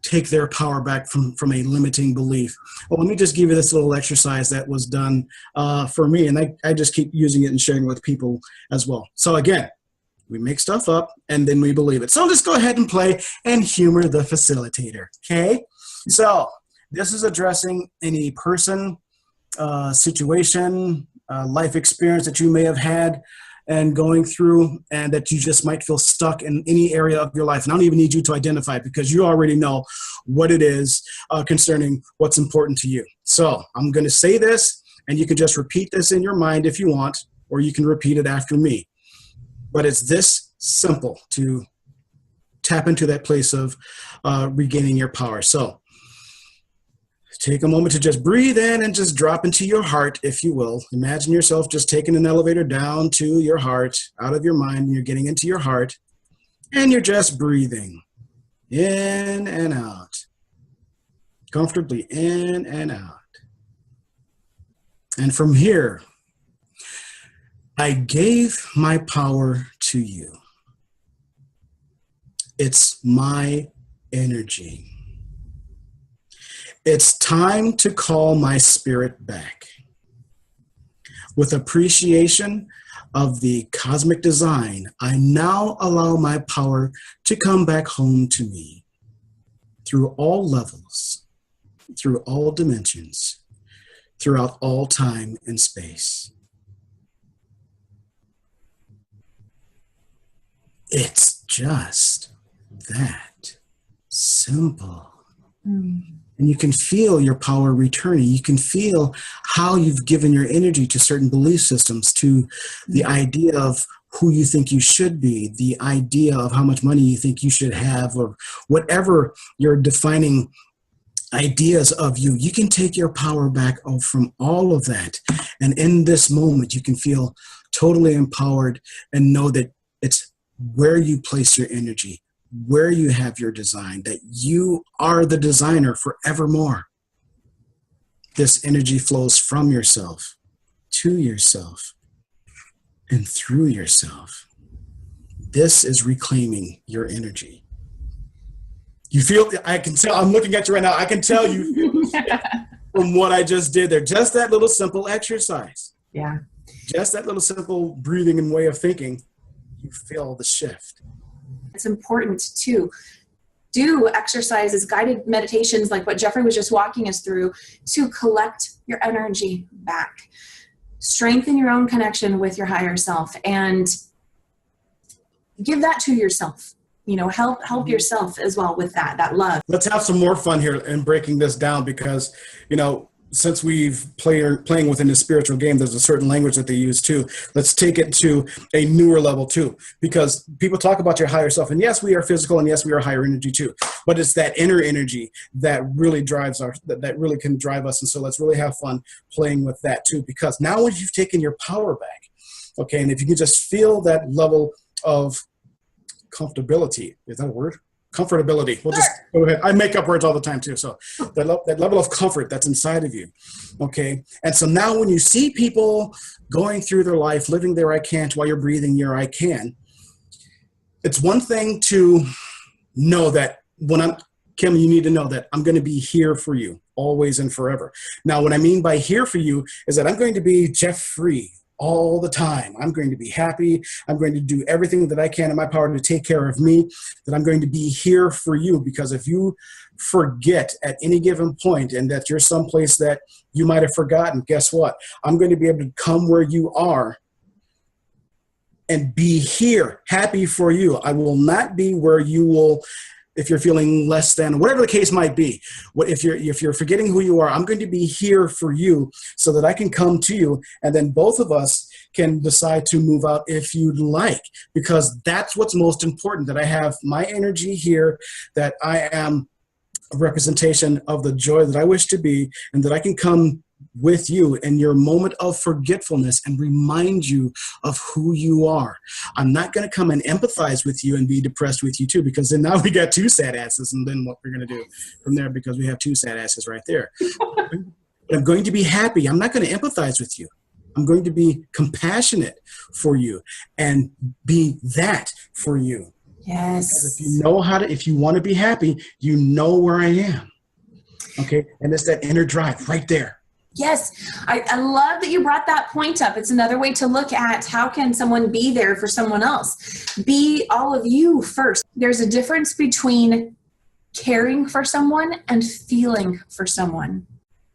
take their power back from a limiting belief. Well, let me just give you this little exercise that was done for me, and I just keep using it and sharing it with people as well. So again, we make stuff up and then we believe it. So let's go ahead and play and humor the facilitator, okay? So this is addressing any person, situation, life experience that you may have had and going through, and that you just might feel stuck in any area of your life. And I don't even need you to identify it because you already know what it is concerning what's important to you. So I'm going to say this, and you can just repeat this in your mind if you want, or you can repeat it after me. But it's this simple to tap into that place of regaining your power. So take a moment to just breathe in and just drop into your heart, if you will. Imagine yourself just taking an elevator down to your heart, out of your mind, and you're getting into your heart, and you're just breathing in and out, comfortably in and out. And from here, I gave my power to you. It's my energy. It's time to call my spirit back. With appreciation of the cosmic design, I now allow my power to come back home to me through all levels, through all dimensions, throughout all time and space. It's just that simple. And you can feel your power returning. You can feel how you've given your energy to certain belief systems, to the idea of who you think you should be, the idea of how much money you think you should have, or whatever your defining ideas of you. You can take your power back from all of that. And in this moment, you can feel totally empowered and know that it's where you place your energy, where you have your design, that you are the designer forevermore. This energy flows from yourself to yourself and through yourself. This is reclaiming your energy. You feel, I can tell, I'm looking at you right now, I can tell you feel from what I just did there. Just that little simple exercise. Yeah. Just that little simple breathing and way of thinking, you feel the shift. It's important to do exercises, guided meditations like what Jeoffrey was just walking us through, to collect your energy back. Strengthen your own connection with your higher self and give that to yourself. You know, help yourself as well with that love. Let's have some more fun here in breaking this down because, you know, since we've playing within the spiritual game, there's a certain language that they use too. Let's take it to a newer level too, because people talk about your higher self, and yes, we are physical, and yes, we are higher energy too. But it's that inner energy that really drives that really can drive us. And so let's really have fun playing with that too, because now when you've taken your power back, okay, and if you can just feel that level of comfortability, is that a word? Comfortability. We'll just go ahead. I make up words all the time too. So that level of comfort that's inside of you. Okay. And so now when you see people going through their life, living their I can't while you're breathing your I can, it's one thing to know that Kim, you need to know that I'm going to be here for you always and forever. Now, what I mean by here for you is that I'm going to be Jeoffrey all the time. I'm going to be happy. I'm going to do everything that I can in my power to take care of me, that I'm going to be here for you. Because if you forget at any given point and that you're someplace that you might have forgotten, guess what? I'm going to be able to come where you are and be here, happy for you. I will not be where you will, if you're feeling less than, whatever the case might be. If you're forgetting who you are, I'm going to be here for you so that I can come to you, and then both of us can decide to move out if you'd like, because that's what's most important, that I have my energy here, that I am a representation of the joy that I wish to be, and that I can come with you in your moment of forgetfulness and remind you of who you are. I'm not going to come and empathize with you and be depressed with you too, because then now we got two sad asses, and then what we're going to do from there, because we have two sad asses right there. I'm going to be happy. I'm not going to empathize with you. I'm going to be compassionate for you and be that for you. Yes. If you want to be happy, you know where I am. Okay. And it's that inner drive right there. Yes. I love that you brought that point up. It's another way to look at how can someone be there for someone else. Be all of you first. There's a difference between caring for someone and feeling for someone.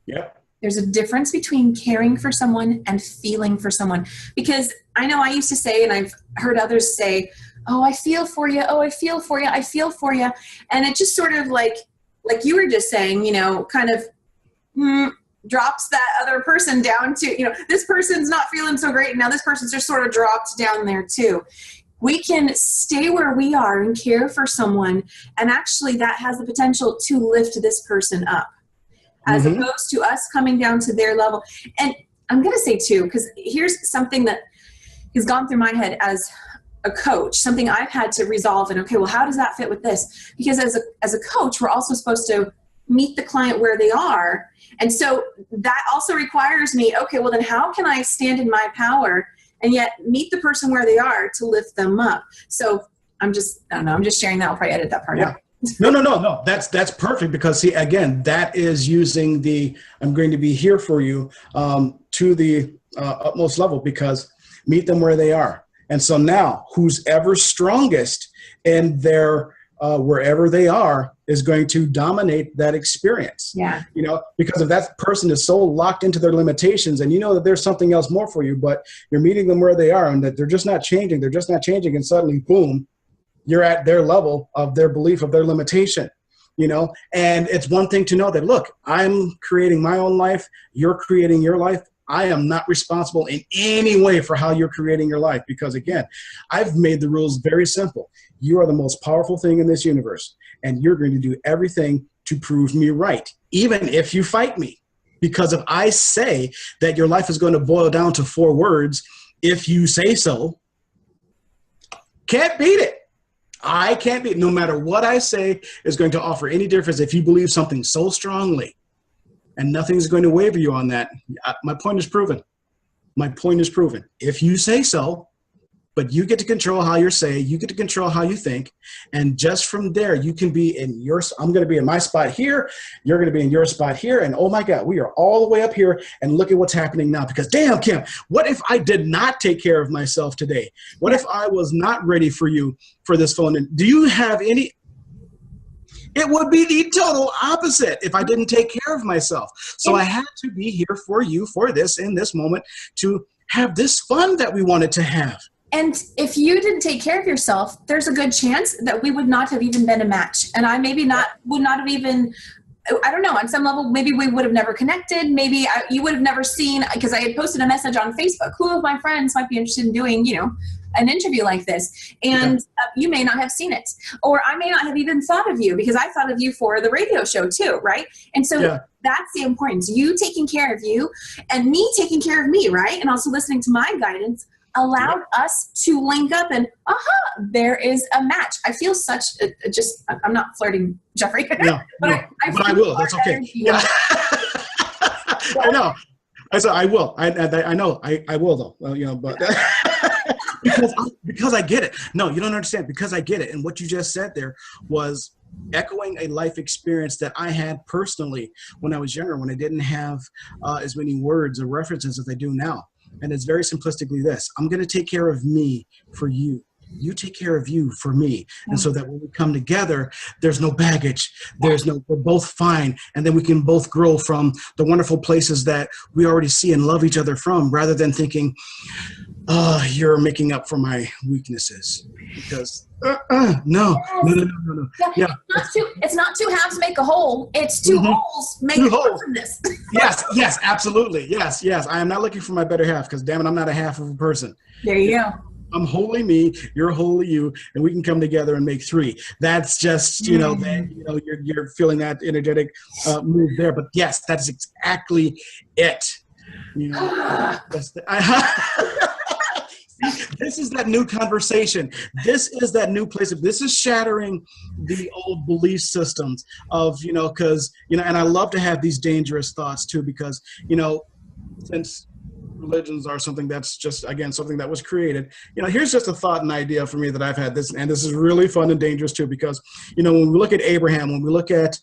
Yep. There's a difference between caring for someone and feeling for someone. Because I know I used to say, and I've heard others say, oh, I feel for you. Oh, I feel for you. I feel for you. And it just sort of like you were just saying, kind of drops that other person down to, this person's not feeling so great. And now this person's just sort of dropped down there too. We can stay where we are and care for someone. And actually that has the potential to lift this person up, as opposed to us coming down to their level. And I'm going to say too, because here's something that has gone through my head as a coach, something I've had to resolve. And okay, well, how does that fit with this? Because as a coach, we're also supposed to meet the client where they are. And so that also requires me, okay, well then how can I stand in my power and yet meet the person where they are to lift them up? So I'm just sharing that. I'll probably edit that part out. No. That's perfect, because see, again, that is using I'm going to be here for you to the utmost level, because meet them where they are. And so now who's ever strongest in their wherever they are is going to dominate that experience. Yeah. Because if that person is so locked into their limitations, and that there's something else more for you, but you're meeting them where they are and that they're just not changing, and suddenly, boom, you're at their level of their belief of their limitation. And it's one thing to know that, look, I'm creating my own life, you're creating your life. I am not responsible in any way for how you're creating your life, because again, I've made the rules very simple. You are the most powerful thing in this universe, and you're going to do everything to prove me right, even if you fight me. Because if I say that your life is going to boil down to 4 words, if you say so, can't beat it. I can't beat it. No matter what I say is going to offer any difference if you believe something so strongly. And nothing's going to waver you on that. My point is proven. If you say so, but you get to control how you say, you get to control how you think. And just from there, you can be I'm going to be in my spot here. You're going to be in your spot here. And oh my God, we are all the way up here, and look at what's happening now. Because damn, Kim, what if I did not take care of myself today? What if I was not ready for you for this phone? And do you have any? It would be the total opposite if I didn't take care of myself. So I had to be here for you for this in this moment to have this fun that we wanted to have. And if you didn't take care of yourself, there's a good chance that we would not have even been a match. And I would not have even, I don't know, on some level, maybe we would have never connected. Maybe you would have never seen, because I had posted a message on Facebook, who of my friends might be interested in doing, an interview like this. And you may not have seen it, or I may not have even thought of you, because I thought of you for the radio show too. Right. And so that's the importance, you taking care of you and me taking care of me. Right. And also listening to my guidance allowed us to link up, and there is a match. I feel such I'm not flirting, Jeoffrey, but I will. That's okay. Yeah. I know. I will. I know. I will though. Well, but because I get it. No, you don't understand. Because I get it. And what you just said there was echoing a life experience that I had personally when I was younger, when I didn't have as many words or references as I do now. And it's very simplistically this: I'm going to take care of me for you. You take care of you for me. And so that when we come together, there's no baggage. We're both fine. And then we can both grow from the wonderful places that we already see and love each other from, rather than thinking, you're making up for my weaknesses. Because no. Yeah. It's not 2 halves make a whole. It's 2 holes make a awesomeness. Yes, absolutely. Yes. I am not looking for my better half, because damn it, I'm not a half of a person. There you go. I'm wholly me, you're wholly you, and we can come together and make 3. That's just, then, you're feeling that energetic move there. But yes, that's exactly it. This is that new conversation. This is that new place. This is shattering the old belief systems of, because, and I love to have these dangerous thoughts too, because, since religions are something that's just, again, something that was created. Here's just a thought and idea for me that I've had this, and this is really fun and dangerous too, because, when we look at Abraham, when we look at,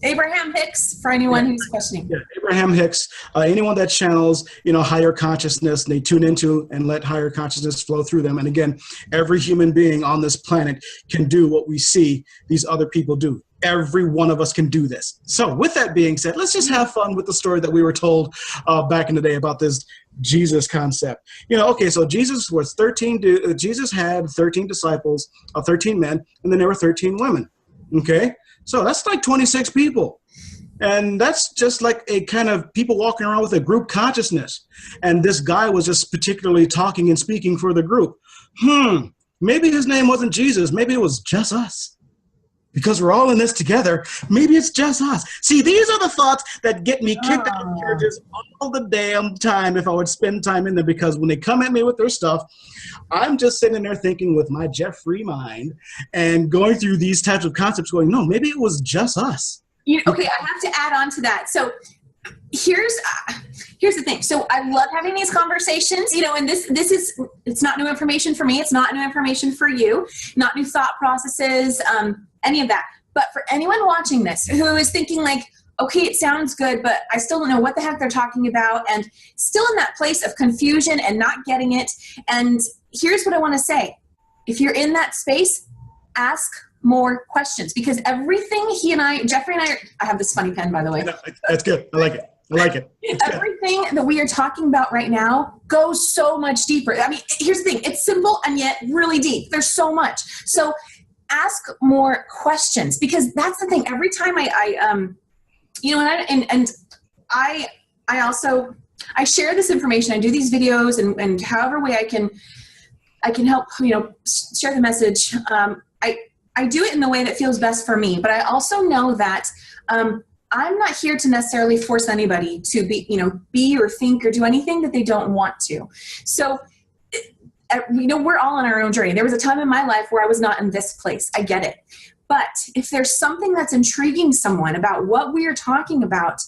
Abraham Hicks, for anyone who's questioning. Yeah, Abraham Hicks, anyone that channels, higher consciousness, they tune into and let higher consciousness flow through them. And again, every human being on this planet can do what we see these other people do. Every one of us can do this. So with that being said, let's just have fun with the story that we were told back in the day about this Jesus concept. Okay, so Jesus had 13 disciples, 13 men, and then there were 13 women. Okay, so that's like 26 people. And that's just like a kind of people walking around with a group consciousness. And this guy was just particularly talking and speaking for the group. Maybe his name wasn't Jesus. Maybe it was just us. Because we're all in this together, maybe it's just us. See, these are the thoughts that get me kicked out of churches all the damn time if I would spend time in there, because when they come at me with their stuff, I'm just sitting there thinking with my Jeoffrey mind and going through these types of concepts going, no, maybe it was just us. Okay, I have to add on to that. So here's the thing. So I love having these conversations, and it's not new information for me. It's not new information for you, not new thought processes, any of that. But for anyone watching this who is thinking like, okay, it sounds good, but I still don't know what the heck they're talking about, and still in that place of confusion and not getting it. And here's what I want to say. If you're in that space, ask more questions, because everything Jeoffrey and I have this funny pen, by the way. That's good. I like it. Everything that we are talking about right now goes so much deeper. I mean, here's the thing. It's simple and yet really deep. There's so much. So ask more questions, because that's the thing. Every time I share this information. I do these videos and however way I can help, share the message. I do it in the way that feels best for me, but I also know that I'm not here to necessarily force anybody to be or think or do anything that they don't want to. So, we're all on our own journey. There was a time in my life where I was not in this place. I get it. But if there's something that's intriguing someone about what we are talking about,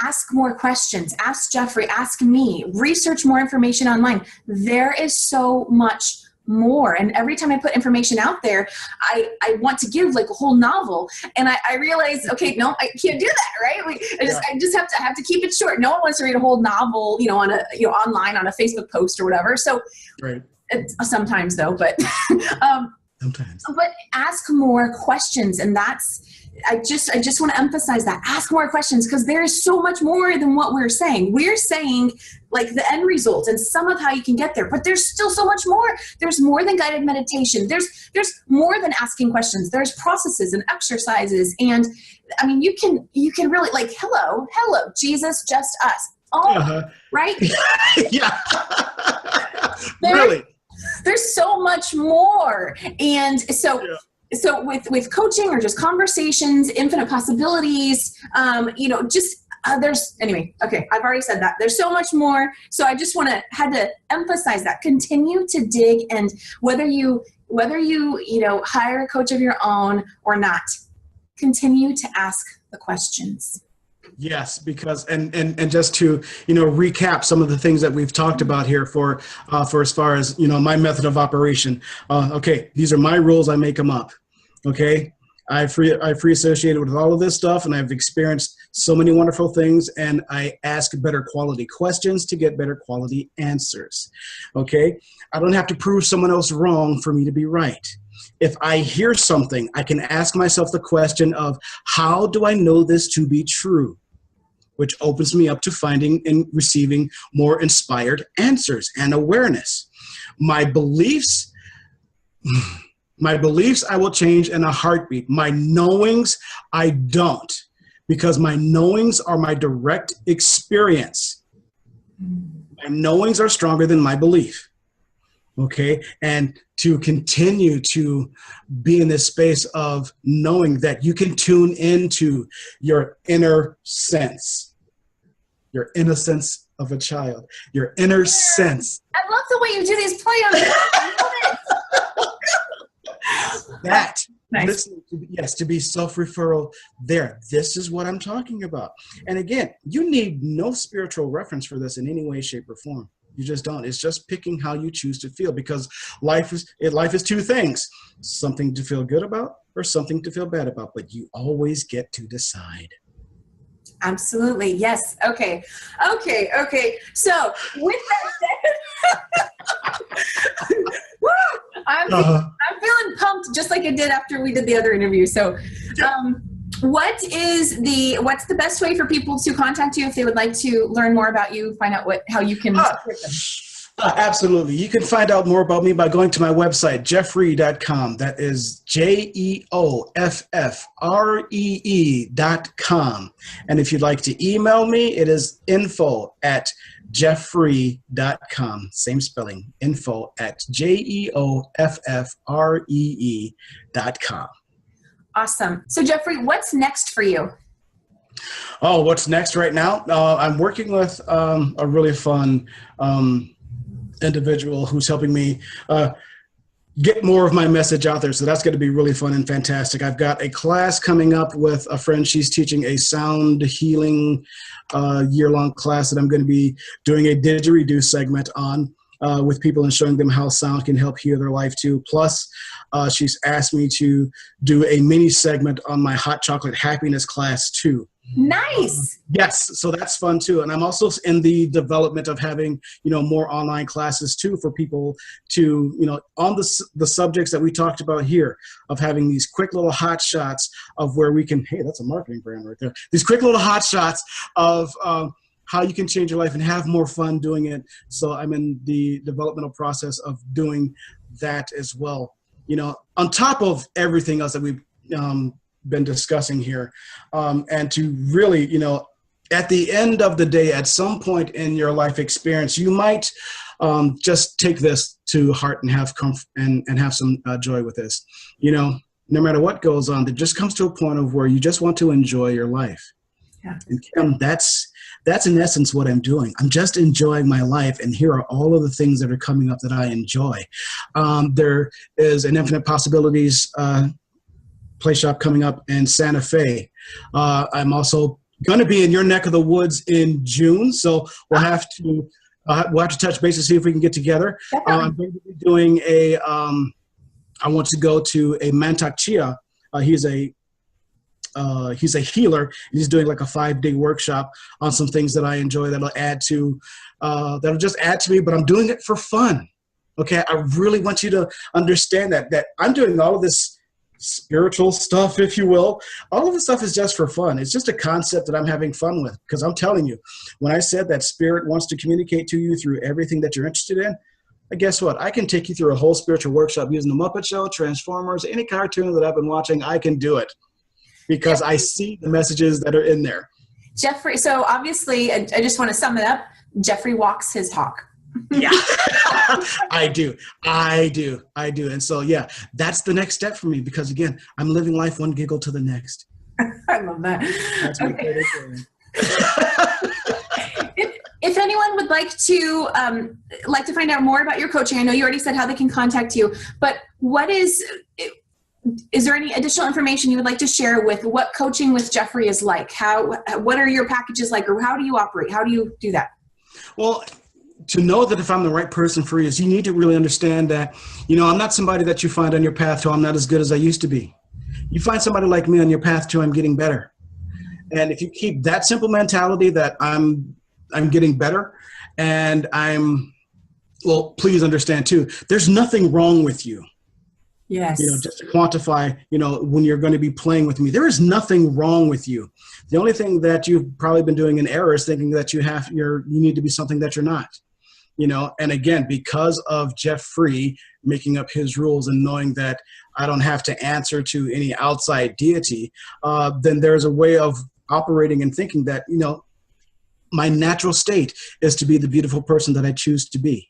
ask more questions. Ask Jeoffrey, ask me, research more information online. There is so much more. And every time I put information out there, I want to give like a whole novel. And I realize, okay, no, I can't do that, right? I just have to keep it short. No one wants to read a whole novel, on online on a Facebook post or whatever. So right. Sometimes though, but sometimes. But ask more questions, and I just want to emphasize that. Ask more questions, because there is so much more than what we're saying. We're saying like the end result and some of how you can get there, but there's still so much more. There's more than guided meditation. There's more than asking questions. There's processes and exercises. And I mean, you can really like, hello, Jesus, just us. Oh, right? Yeah. Really? There's so much more. And so, yeah. So with coaching or just conversations, infinite possibilities, anyway, okay, I've already said that. There's so much more. So I just had to emphasize that. Continue to dig, and whether you hire a coach of your own or not, continue to ask the questions. Yes, because and just to recap some of the things that we've talked about here for as far as my method of operation. Okay, these are my rules. I make them up. Okay, I free associated with all of this stuff, and I've experienced so many wonderful things. And I ask better quality questions to get better quality answers. Okay, I don't have to prove someone else wrong for me to be right. If I hear something, I can ask myself the question of, how do I know this to be true? Which opens me up to finding and receiving more inspired answers and awareness. My beliefs I will change in a heartbeat. My knowings, I don't, because my knowings are my direct experience. My knowings are stronger than my belief. Okay, and to continue to be in this space of knowing that you can tune into your inner sense, your innocence of a child, your inner sense. I love the way you do these play on it. That Nice. Yes, to be self-referral there. This is what I'm talking about. And again, you need no spiritual reference for this in any way, shape, or form. You just don't. It's just picking how you choose to feel, because life is two things: something to feel good about or something to feel bad about. But you always get to decide. Absolutely. Yes. Okay. So with that said, woo, I'm feeling pumped, just like I did after we did the other interview. So, what's the best way for people to contact you if they would like to learn more about you, find out how you can support them? Absolutely. You can find out more about me by going to my website, Jeoffree.com. That is JEOFFREE.com. And if you'd like to email me, it is info@Jeoffree.com. Same spelling, info@JEOFFREE.com. Awesome. So Jeoffrey, what's next for you? Oh, what's next right now? I'm working with a really fun individual who's helping me get more of my message out there. So that's going to be really fun and fantastic. I've got a class coming up with a friend. She's teaching a sound healing year-long class that I'm going to be doing a didgeridoo segment on with people and showing them how sound can help heal their life too. Plus, she's asked me to do a mini segment on my hot chocolate happiness class too. Nice. Yes, so that's fun too. And I'm also in the development of having, more online classes too for people to, on the subjects that we talked about here, of having these quick little hot shots of where we can, hey, that's a marketing brand right there. These quick little hot shots of how you can change your life and have more fun doing it. So I'm in the developmental process of doing that as well. On top of everything else that we've been discussing here, and to really, at the end of the day, at some point in your life experience, you might just take this to heart and have comfort and have some joy with this. No matter what goes on, there just comes to a point of where you just want to enjoy your life. Yeah. And Kim, that's in essence what I'm doing. I'm just enjoying my life, and here are all of the things that are coming up that I enjoy. There is an Infinite Possibilities play shop coming up in Santa Fe. I'm also going to be in your neck of the woods in June, so we'll have to touch base to see if we can get together. I'm going to be doing I want to go to a Mantak Chia. He's a healer. He's doing like a 5-day workshop on some things that I enjoy that'll just add to me, but I'm doing it for fun. Okay, I really want you to understand that I'm doing all of this spiritual stuff, if you will. All of this stuff is just for fun. It's just a concept that I'm having fun with, because I'm telling you, when I said that spirit wants to communicate to you through everything that you're interested in, guess what? I can take you through a whole spiritual workshop using The Muppet Show, Transformers, any cartoon that I've been watching. I can do it because I see the messages that are in there. Jeoffrey, so obviously, I just want to sum it up. Jeoffrey walks his talk. Yeah, I do. And so, yeah, that's the next step for me, because again, I'm living life one giggle to the next. I love that. That's okay. If anyone would like to find out more about your coaching, I know you already said how they can contact you, but is there any additional information you would like to share with what coaching with Jeoffrey is like? What are your packages like, or how do you operate? How do you do that? Well, to know that if I'm the right person for you, is you need to really understand that, I'm not somebody that you find on your path to I'm not as good as I used to be. You find somebody like me on your path to I'm getting better. And if you keep that simple mentality that I'm getting better, and please understand too, there's nothing wrong with you. Yes. Just to quantify, when you're going to be playing with me, there is nothing wrong with you. The only thing that you've probably been doing in error is thinking that you need to be something that you're not. And again, because of Jeoffrey making up his rules and knowing that I don't have to answer to any outside deity, then there's a way of operating and thinking that, my natural state is to be the beautiful person that I choose to be.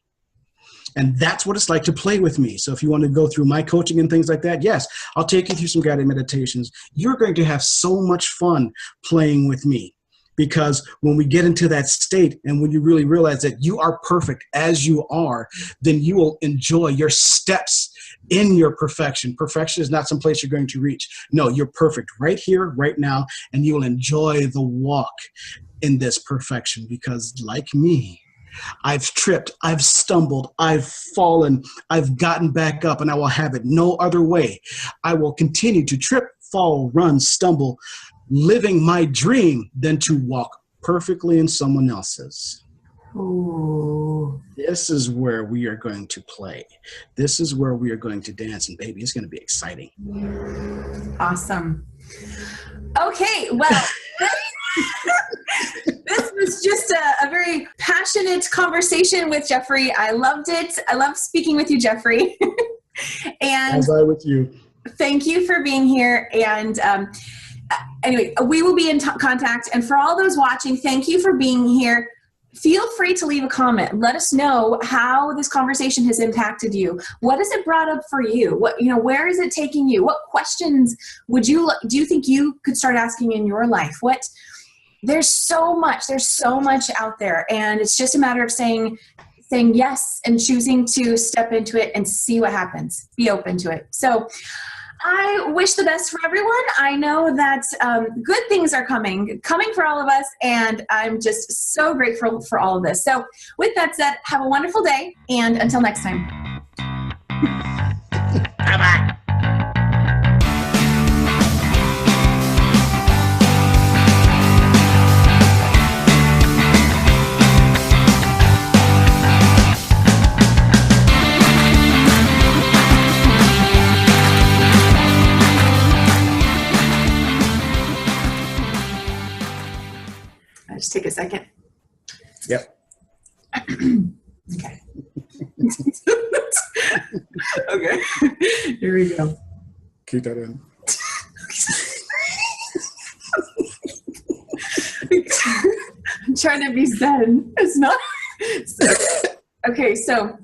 And that's what it's like to play with me. So if you want to go through my coaching and things like that, yes, I'll take you through some guided meditations. You're going to have so much fun playing with me. Because when we get into that state and when you really realize that you are perfect as you are, then you will enjoy your steps in your perfection. Perfection is not some place you're going to reach. No, you're perfect right here, right now, and you will enjoy the walk in this perfection because, like me, I've tripped, I've stumbled, I've fallen, I've gotten back up, and I will have it no other way. I will continue to trip, fall, run, stumble, living my dream than to walk perfectly in someone else's. Ooh. This is where we are going to play. This is where we are going to dance, and baby, it's going to be exciting. Awesome. Okay, well, this was just a very passionate conversation with Jeoffrey. I loved it. I love speaking with you, Jeoffrey. And as I with you. Thank you for being here. And anyway, we will be in contact. And for all those watching, thank you for being here. Feel free to leave a comment. Let us know how this conversation has impacted you. What has it brought up for you? Where is it taking you? What questions do you think you could start asking in your life? There's so much out there, and it's just a matter of saying yes and choosing to step into it and see what happens. Be open to it. So I wish the best for everyone. I know that good things are coming for all of us, and I'm just so grateful for all of this. So with that said, have a wonderful day, and until next time. Bye-bye. Just take a second. Yep. Okay. Okay. Here we go. Keep that in. I'm trying to be zen. It's not. Okay, so